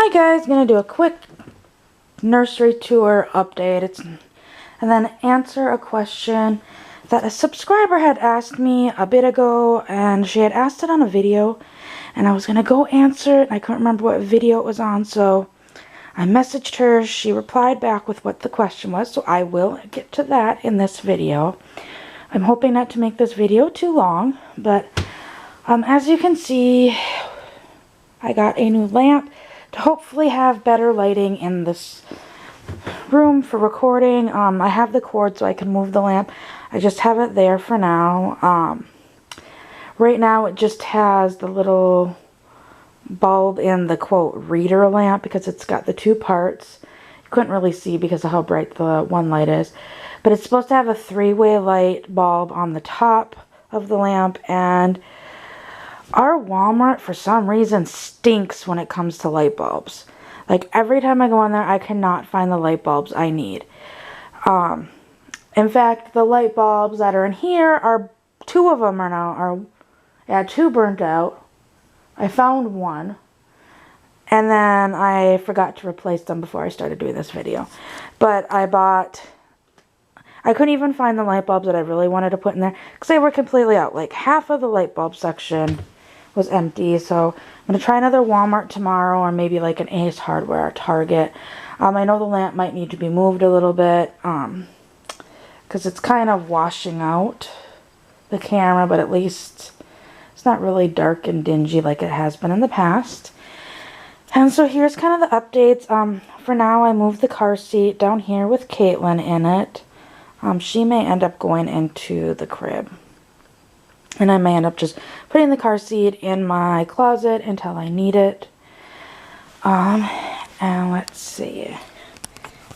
Hi guys, gonna do a quick nursery tour update and then answer a question that a subscriber had asked me a bit ago, and she had asked it on a video and I was gonna go answer it. I couldn't remember what video it was on, so I messaged her. She replied back with what the question was, so I will get to that in this video. I'm hoping not to make this video too long, but as you can see, I got a new lamp to hopefully have better lighting in this room for recording. I have the cord so I can move the lamp. I just have it there for now. Right now it just has the little bulb in the quote reader lamp because it's got the two parts. You couldn't really see because of how bright the one light is. But it's supposed to have a three-way light bulb on the top of the lamp, and our Walmart, for some reason, stinks when it comes to light bulbs. Like, every time I go in there, I cannot find the light bulbs I need. In fact, the light bulbs that are in here are, two of them are now, two burnt out. I found one. And then I forgot to replace them before I started doing this video. But I couldn't even find the light bulbs that I really wanted to put in there because they were completely out. Like, half of the light bulb section was empty, so I'm going to try another Walmart tomorrow, or maybe like an Ace Hardware or Target. I know the lamp might need to be moved a little bit because it's kind of washing out the camera, but at least it's not really dark and dingy like it has been in the past. And so here's kind of the updates. For now, I moved the car seat down here with Caitlin in it. She may end up going into the crib. And I may end up just putting the car seat in my closet until I need it. And let's see.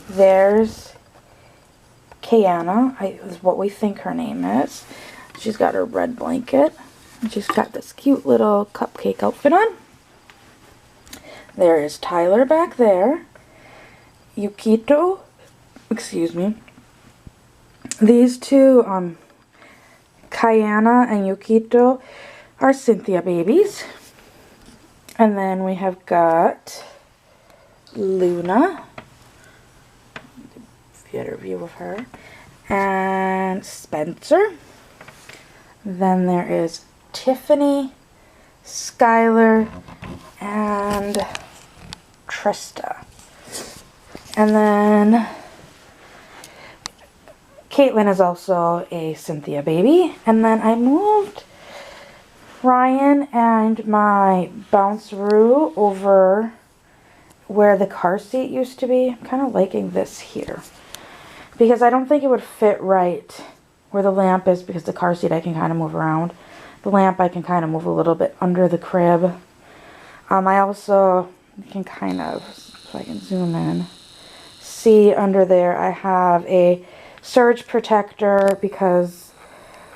There's Kiana, is what we think her name is. She's got her red blanket. And she's got this cute little cupcake outfit on. There is Tyler back there. Yukito. Excuse me. These two, Kiana and Yukito, are Cynthia babies. And then we have got Luna. Better view of her. And Spencer. Then there is Tiffany, Skylar, and Trista. And then Caitlin is also a Cynthia baby. And then I moved Ryan and my bounceroo over where the car seat used to be. I'm kind of liking this here because I don't think it would fit right where the lamp is, because the car seat I can kind of move around. The lamp I can kind of move a little bit under the crib. I also can kind of, if I can zoom in, see under there I have a surge protector, because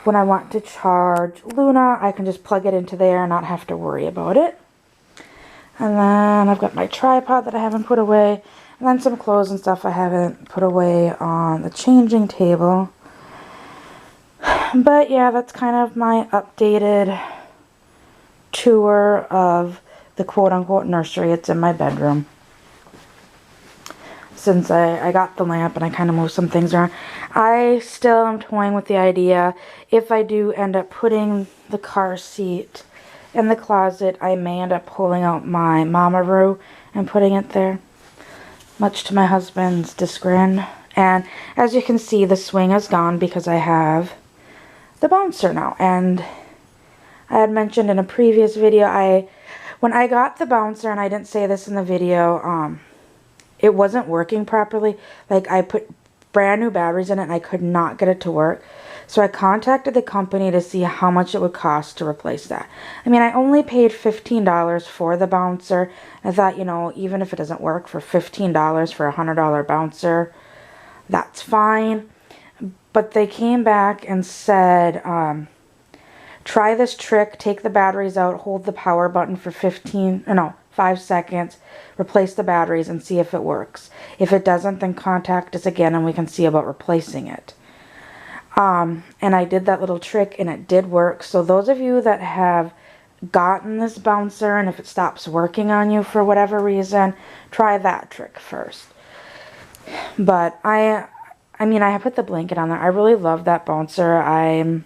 when I want to charge Luna, I can just plug it into there and not have to worry about it. And then I've got my tripod that I haven't put away, and then some clothes and stuff I haven't put away on the changing table. But yeah, that's kind of my updated tour of the quote-unquote nursery. It's in my bedroom. Since I got the lamp and I kind of moved some things around. I still am toying with the idea, if I do end up putting the car seat in the closet, I may end up pulling out my Mama-roo and putting it there, much to my husband's disgrin. And as you can see, the swing is gone because I have the bouncer now. And I had mentioned in a previous video, when I got the bouncer, and I didn't say this in the video, it wasn't working properly. Like, I put brand new batteries in it and I could not get it to work. So I contacted the company to see how much it would cost to replace that. I mean, I only paid $15 for the bouncer. I thought, you know, even if it doesn't work, for $15 for a $100 bouncer, that's fine. But they came back and said, try this trick, take the batteries out, hold the power button for 5 seconds, replace the batteries, and see if it works. If it doesn't, then contact us again and we can see about replacing it. And I did that little trick and it did work. So those of you that have gotten this bouncer and if it stops working on you for whatever reason, try that trick first. But I mean, I put the blanket on there. I really love that bouncer. I'm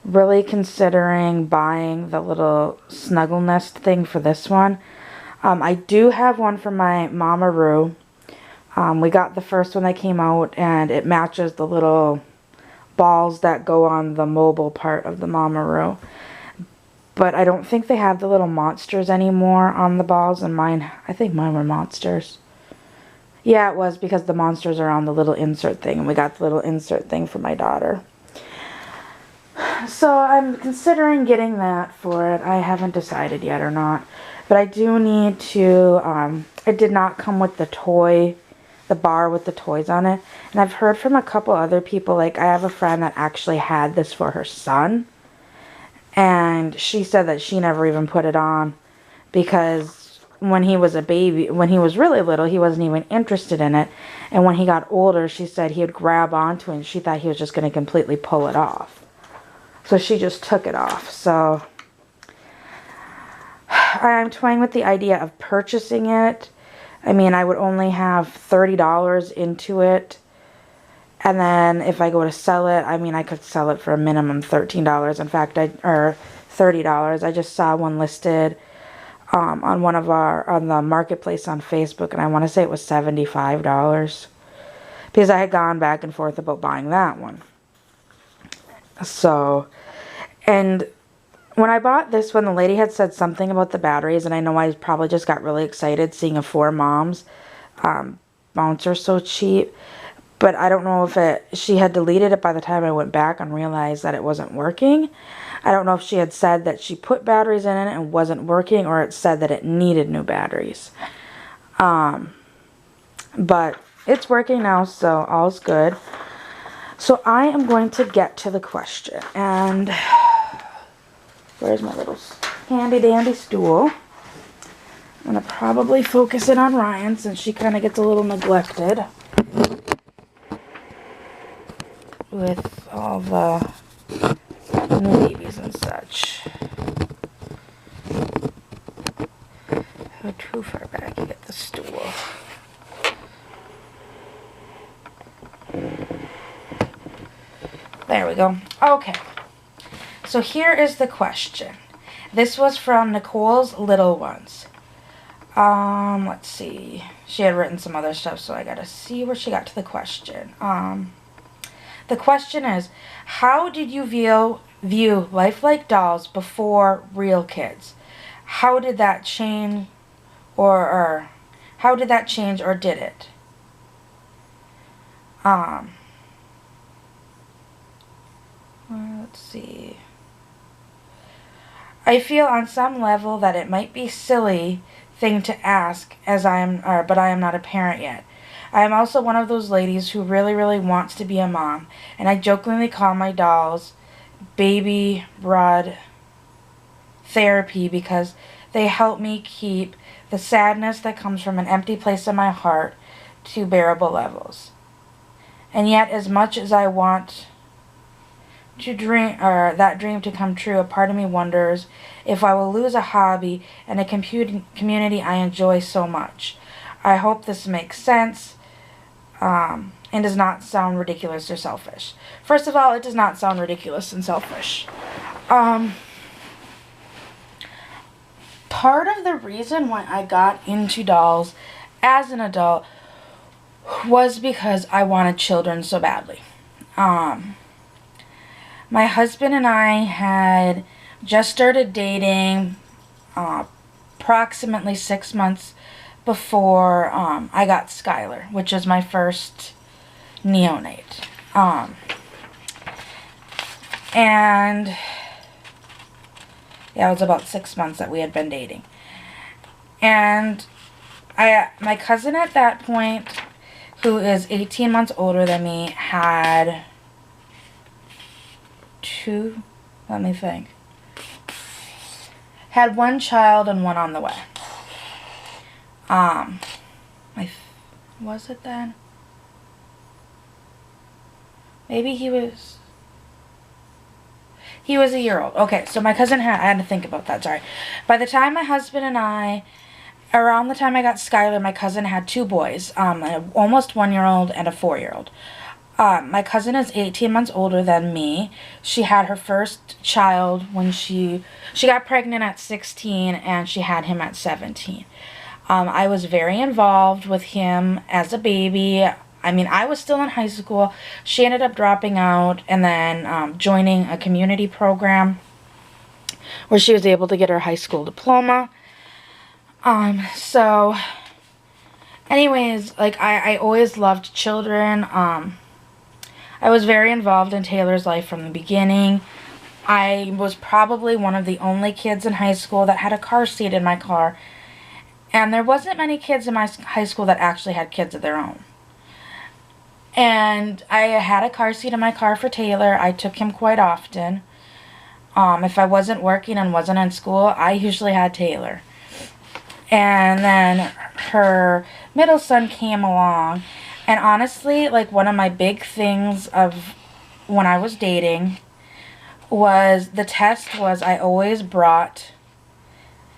really considering buying the little snuggle nest thing for this one. I do have one for my Mama-Roo. We got the first one that came out, and it matches the little balls that go on the mobile part of the Mama-Roo. But I don't think they have the little monsters anymore on the balls, and mine, I think mine were monsters. Yeah, it was, because the monsters are on the little insert thing, and we got the little insert thing for my daughter. So I'm considering getting that for it. I haven't decided yet or not. But I do need to, it did not come with the toy, the bar with the toys on it. And I've heard from a couple other people, like I have a friend that actually had this for her son. And she said that she never even put it on because when he was a baby, when he was really little, he wasn't even interested in it. And when he got older, she said he would grab onto it and she thought he was just going to completely pull it off. So she just took it off. So I'm toying with the idea of purchasing it. I mean, I would only have $30 into it. And then if I go to sell it, I mean, I could sell it for a minimum $13. In fact, or $30. I just saw one listed on on the marketplace on Facebook, and I want to say it was $75 because I had gone back and forth about buying that one. So, and when I bought this one, the lady had said something about the batteries, and I know I probably just got really excited seeing a 4Moms bouncer so cheap. But I don't know if she had deleted it by the time I went back and realized that it wasn't working. I don't know if she had said that she put batteries in it and wasn't working, or it said that it needed new batteries. But it's working now, so all's good. So I am going to get to the question. And where's my little handy dandy stool? I'm going to probably focus it on Ryan since she kind of gets a little neglected with all the new babies and such. Go too far back, you get the stool. There we go. Okay. So here is the question. This was from Nicole's Little Ones. Let's see. She had written some other stuff, so I gotta see where she got to the question. The question is, how did you view lifelike dolls before real kids? How did that change, or how did that change, or did it? Let's see. I feel on some level that it might be silly thing to ask, but I am not a parent yet. I am also one of those ladies who really, really wants to be a mom, and I jokingly call my dolls baby broad therapy because they help me keep the sadness that comes from an empty place in my heart to bearable levels. And yet, as much as I want to that dream to come true, a part of me wonders if I will lose a hobby and a community I enjoy so much. I hope this makes sense. And does not sound ridiculous or selfish. First of all, it does not sound ridiculous and selfish. Part of the reason why I got into dolls as an adult was because I wanted children so badly. My husband and I had just started dating approximately 6 months before I got Skylar, which is my first neonate. And yeah, it was about 6 months that we had been dating. And my cousin at that point, who is 18 months older than me, had had one child and one on the way. Was it then? Maybe he He was a year old. Okay, so my cousin I had to think about that, sorry. By the time my husband and around the time I got Skylar, my cousin had 2 boys, an almost 1-year-old and a 4-year-old. My cousin is 18 months older than me. She had her first child when she got pregnant at 16, and she had him at 17. I was very involved with him as a baby. I mean, I was still in high school. She ended up dropping out and then joining a community program where she was able to get her high school diploma. So, anyways, like, I always loved children. I was very involved in Taylor's life from the beginning. I was probably one of the only kids in high school that had a car seat in my car. And there wasn't many kids in my high school that actually had kids of their own. And I had a car seat in my car for Taylor. I took him quite often. If I wasn't working and wasn't in school, I usually had Taylor. And then her middle son came along. And honestly, like, one of my big things of when I was dating was the test was I always brought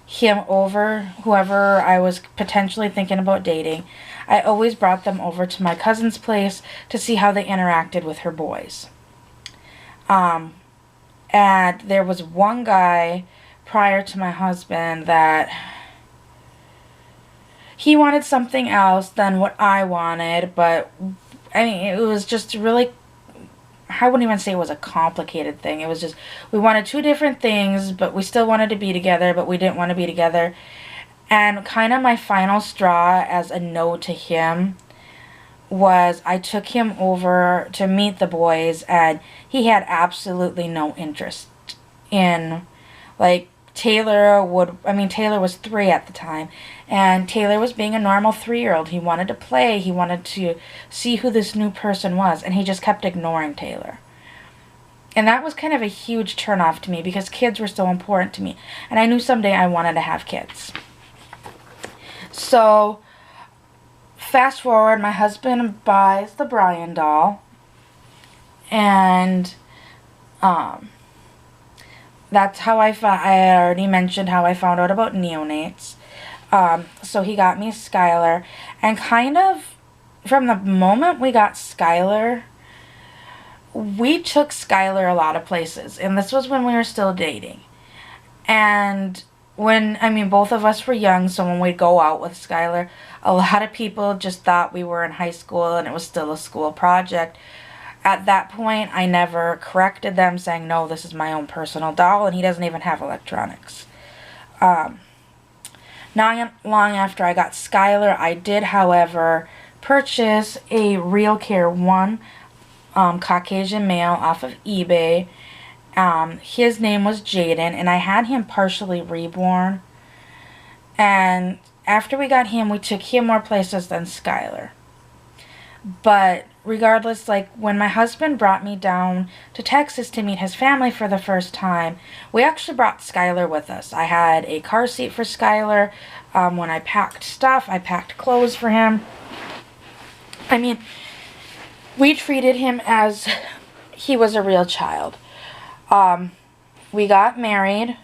him over, whoever I was potentially thinking about dating. I always brought them over to my cousin's place to see how they interacted with her boys. And there was one guy prior to my husband that he wanted something else than what I wanted, but I mean, it was just really, I wouldn't even say it was a complicated thing. It was just, we wanted 2 different things, but we still wanted to be together, but we didn't want to be together. And kind of my final straw as a no to him was I took him over to meet the boys, and he had absolutely no interest in, like, Taylor was 3 at the time, and Taylor was being a normal 3-year-old. He wanted to play, he wanted to see who this new person was, and he just kept ignoring Taylor. And that was kind of a huge turnoff to me because kids were so important to me, and I knew someday I wanted to have kids. So, fast forward, my husband buys the Brian doll, and that's how I already mentioned how I found out about neonates. So he got me Skylar, and kind of from the moment we got Skylar, we took Skylar a lot of places, and this was when we were still dating. And both of us were young, so when we'd go out with Skylar, a lot of people just thought we were in high school and it was still a school project. At that point, I never corrected them, saying, no, this is my own personal doll, and he doesn't even have electronics. Not long after I got Skylar, I did, however, purchase a Real Care 1 Caucasian male off of eBay. His name was Jaden, and I had him partially reborn. And after we got him, we took him more places than Skylar. But regardless, like, when my husband brought me down to Texas to meet his family for the first time, we actually brought Skylar with us. I had a car seat for Skylar. When I packed stuff, I packed clothes for him. I mean, we treated him as he was a real child. We got married,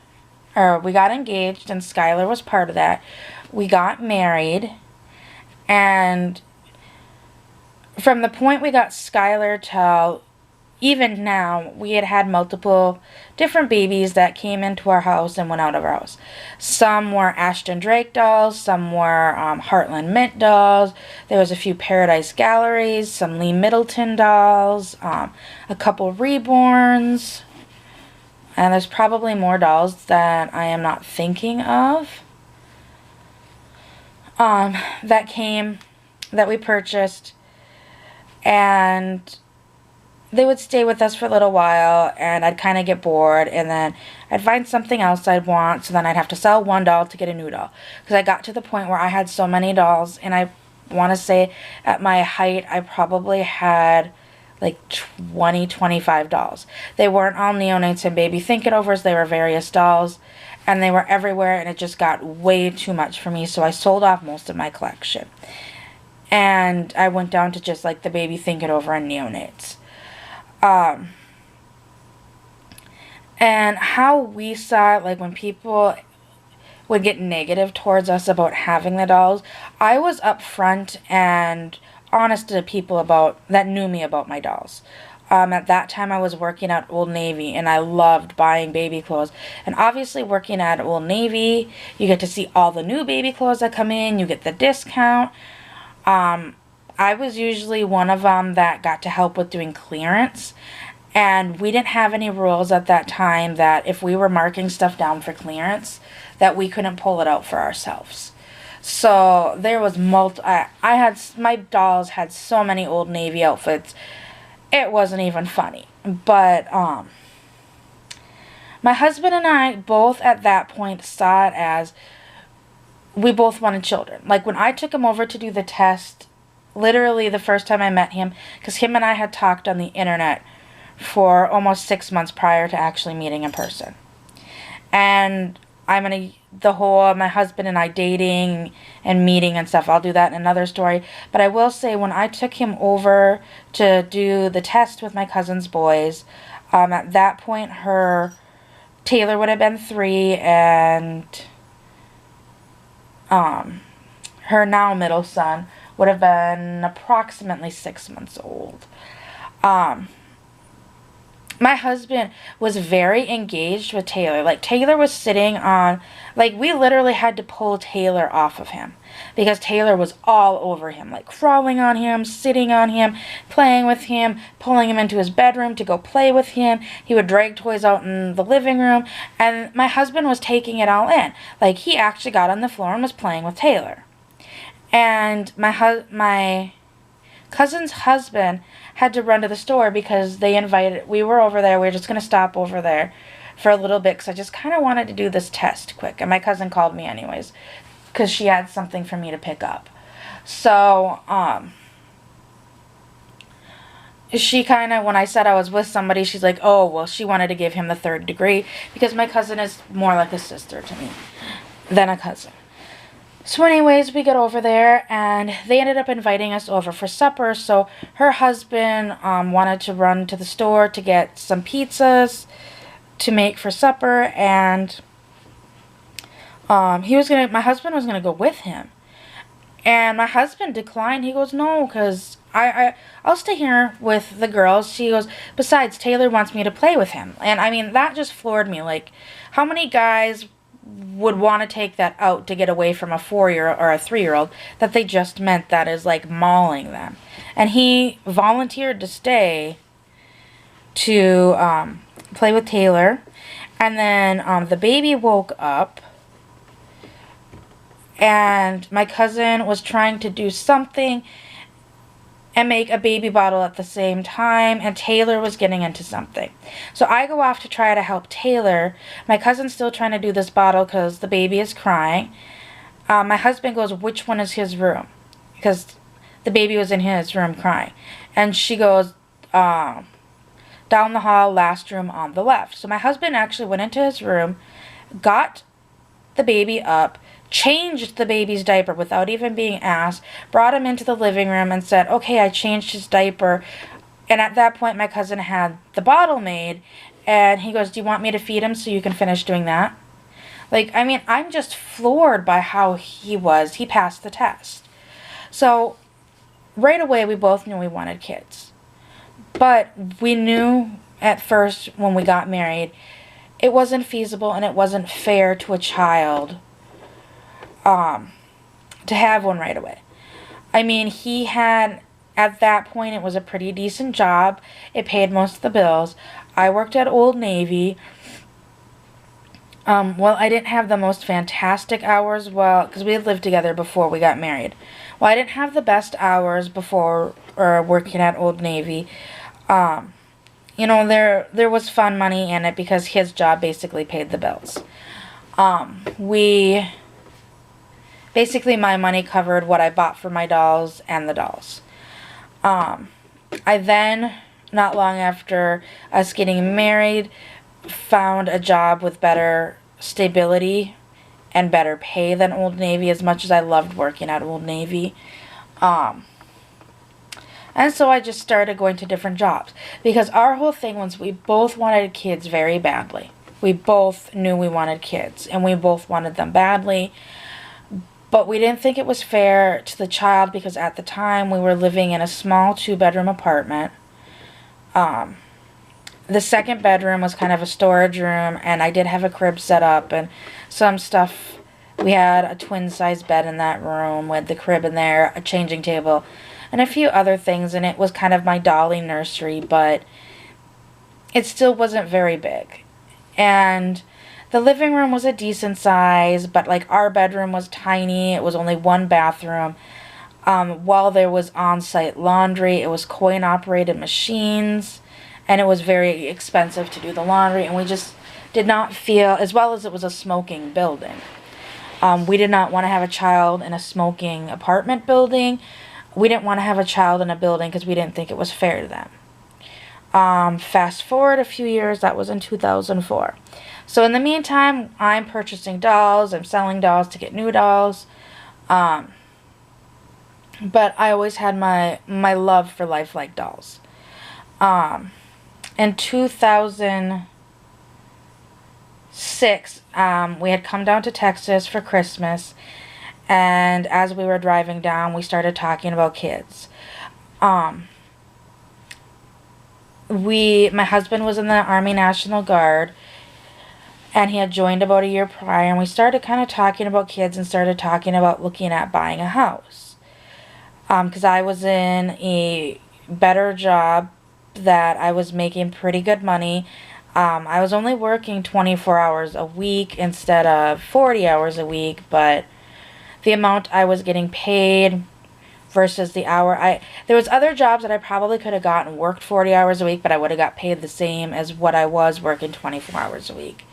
or we got engaged, and Skylar was part of that. We got married, and from the point we got Skylar till even now, we had had multiple different babies that came into our house and went out of our house. Some were Ashton Drake dolls, some were Heartland Mint dolls. There was a few Paradise Galleries, some Lee Middleton dolls, a couple Reborns, and there's probably more dolls that I am not thinking of that we purchased. And they would stay with us for a little while, and I'd kind of get bored, and then I'd find something else I'd want, so then I'd have to sell one doll to get a new doll. Because I got to the point where I had so many dolls, and I want to say at my height, I probably had like 20, 25 dolls. They weren't all neonates and baby think-it-overs, they were various dolls, and they were everywhere, and it just got way too much for me, so I sold off most of my collection. And I went down to just like the baby think-it-over and neonates. And how we saw it, like when people would get negative towards us about having the dolls, I was upfront and honest to people about that knew me about my dolls. At that time, I was working at Old Navy, and I loved buying baby clothes. And obviously, working at Old Navy, you get to see all the new baby clothes that come in. You get the discount. I was usually one of them that got to help with doing clearance. And we didn't have any rules at that time that if we were marking stuff down for clearance, that we couldn't pull it out for ourselves. So there was I had, my dolls had so many Old Navy outfits. It wasn't even funny. But my husband and I both at that point saw it as we both wanted children. Like when I took him over to do the test, literally the first time I met him, because him and I had talked on the internet for almost 6 months prior to actually meeting in person. And my husband and I dating and meeting and stuff, I'll do that in another story. But I will say, when I took him over to do the test with my cousin's boys, at that point, Taylor would have been 3, and her now middle son would have been approximately 6 months old. My husband was very engaged with Taylor. Like, Taylor was sitting on, like, we literally had to pull Taylor off of him because Taylor was all over him, like crawling on him, sitting on him, playing with him, pulling him into his bedroom to go play with him. He would drag toys out in the living room, and my husband was taking it all in. Like, he actually got on the floor and was playing with Taylor. And my cousin's husband had to run to the store because we were over there. We were just going to stop over there for a little bit because I just kind of wanted to do this test quick. And my cousin called me anyways because she had something for me to pick up. So, she kind of, when I said I was with somebody, she's like, oh, well, she wanted to give him the 3rd degree because my cousin is more like a sister to me than a cousin. So anyways, we get over there, and they ended up inviting us over for supper. So her husband wanted to run to the store to get some pizzas to make for supper, and my husband was gonna go with him. And my husband declined. He goes, no, because I'll stay here with the girls. She goes, besides, Taylor wants me to play with him. And I mean, that just floored me. Like, how many guys would want to take that out to get away from a 4-year-old or a 3-year-old that they just met that is like mauling them? And he volunteered to stay to play with Taylor. And then the baby woke up, and my cousin was trying to do something and make a baby bottle at the same time, and Taylor was getting into something. So I go off to try to help Taylor. My cousin's still trying to do this bottle because the baby is crying. My husband goes, which one is his room? Because the baby was in his room crying. And she goes, down the hall, last room on the left. So my husband actually went into his room, got the baby up, changed the baby's diaper without even being asked, brought him into the living room and said, okay, I changed his diaper. And at that point, my cousin had the bottle made, and he goes, do you want me to feed him so you can finish doing that? Like, I mean, I'm just floored by how he was. He passed the test. So right away, we both knew we wanted kids. But we knew at first when we got married, it wasn't feasible and it wasn't fair to a child to have one right away. I mean, he had, at that point, it was a pretty decent job. It paid most of the bills. I worked at Old Navy. Well, I didn't have the most fantastic hours, well, because we had lived together before we got married. Well, I didn't have the best hours before working at Old Navy. You know, there was fun money in it because his job basically paid the bills. Basically, my money covered what I bought for my dolls and the dolls. I then, not long after us getting married, found a job with better stability and better pay than Old Navy, as much as I loved working at Old Navy. I And so I just started going to different jobs. Because our whole thing was we both wanted kids very badly. We both knew we wanted kids. And we both wanted them badly. But we didn't think it was fair to the child because at the time we were living in a small 2-bedroom apartment. The second bedroom was kind of a storage room, and I did have a crib set up and some stuff. We had a twin-size bed in that room with the crib in there, a changing table, and a few other things, and it was kind of my Dolly nursery, but it still wasn't very big. And the living room was a decent size, but like our bedroom was tiny. It was only 1 bathroom. While there was on-site laundry, it was coin-operated machines, and it was very expensive to do the laundry, and we just did not feel, as well as it was a smoking building. We did not want to have a child in a smoking apartment building. We didn't want to have a child in a building because we didn't think it was fair to them. Fast forward a few years, that was in 2004. So in the meantime, I'm purchasing dolls, I'm selling dolls to get new dolls. But I always had my love for lifelike dolls. In 2006, we had come down to Texas for Christmas, and as we were driving down, we started talking about kids. My husband was in the Army National Guard, and he had joined about a year prior, and we started kind of talking about kids and started talking about looking at buying a house. Because I was in a better job that I was making pretty good money. I was only working 24 hours a week instead of 40 hours a week, but the amount I was getting paid versus the hour, there was other jobs that I probably could have gotten worked 40 hours a week, but I would have got paid the same as what I was working 24 hours a week.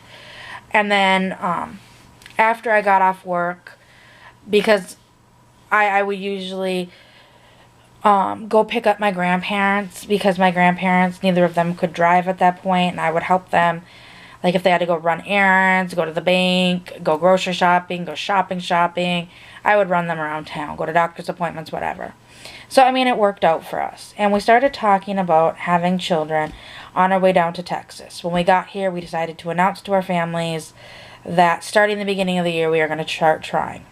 And then after I got off work, because I would usually go pick up my grandparents, because my grandparents, neither of them could drive at that point, and I would help them, like if they had to go run errands, go to the bank, go grocery shopping, go shopping, I would run them around town, go to doctor's appointments, whatever. So, I mean, it worked out for us. And we started talking about having children on our way down to Texas. When we got here, we decided to announce to our families that starting the beginning of the year, we are going to start trying.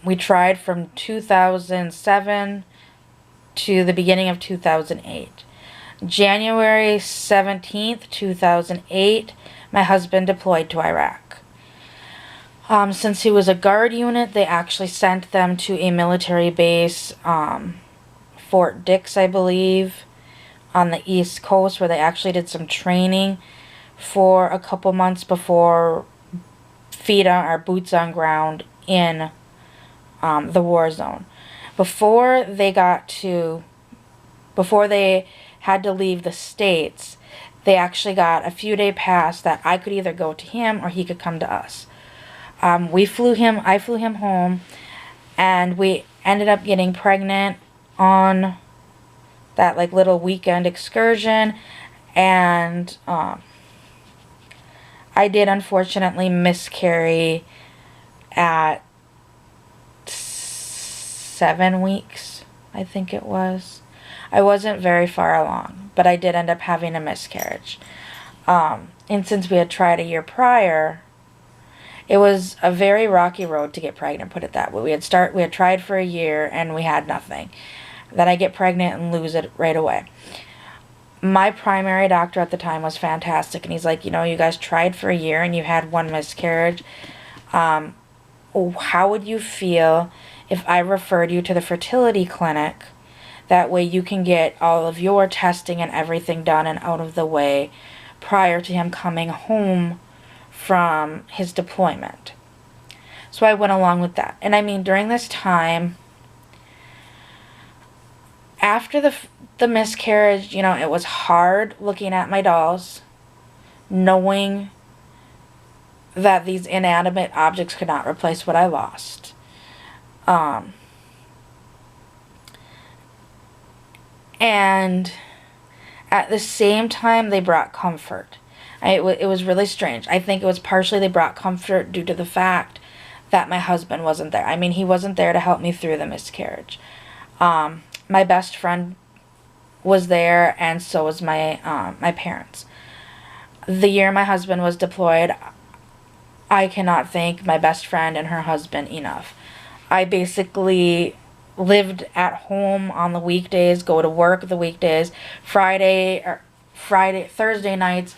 We tried from 2007 to the beginning of 2008. January 17th, 2008, my husband deployed to Iraq. Since he was a guard unit, they actually sent them to a military base, Fort Dix, I believe, on the East Coast, where they actually did some training for a couple months before boots on ground in the war zone. Before they had to leave the States, they actually got a few-day pass that I could either go to him or he could come to us. I flew him home, and we ended up getting pregnant on that like little weekend excursion, and I did unfortunately miscarry at 7 weeks, I think it was. I wasn't very far along, but I did end up having a miscarriage. And since we had tried a year prior, it was a very rocky road to get pregnant, put it that way. We had tried for a year and we had nothing. Then I get pregnant and lose it right away. My primary doctor at the time was fantastic, and he's like, you know, you guys tried for a year and you had 1 miscarriage. How would you feel if I referred you to the fertility clinic? That way you can get all of your testing and everything done and out of the way prior to him coming home from his deployment. So I went along with that. And I mean, during this time, after the miscarriage, you know, it was hard looking at my dolls, knowing that these inanimate objects could not replace what I lost. And at the same time, they brought comfort. It was really strange. I think it was partially they brought comfort due to the fact that my husband wasn't there. I mean, he wasn't there to help me through the miscarriage. My best friend was there, and so was my my parents. The year my husband was deployed, I cannot thank my best friend and her husband enough. I basically lived at home on the weekdays, go to work the weekdays. Thursday nights,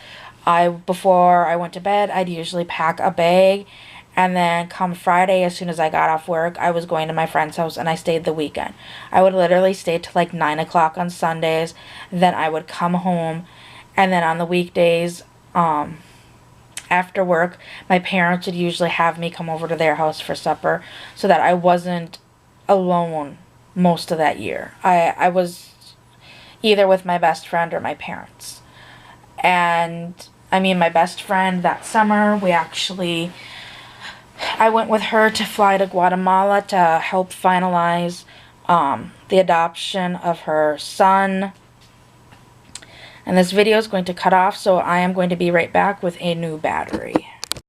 before I went to bed, I'd usually pack a bag, and then come Friday, as soon as I got off work, I was going to my friend's house, and I stayed the weekend. I would literally stay till like 9 o'clock on Sundays. Then I would come home, and then on the weekdays, after work, my parents would usually have me come over to their house for supper, so that I wasn't alone most of that year. I was either with my best friend or my parents. And I mean, my best friend that summer, I went with her to fly to Guatemala to help finalize the adoption of her son. And this video is going to cut off, so I am going to be right back with a new battery.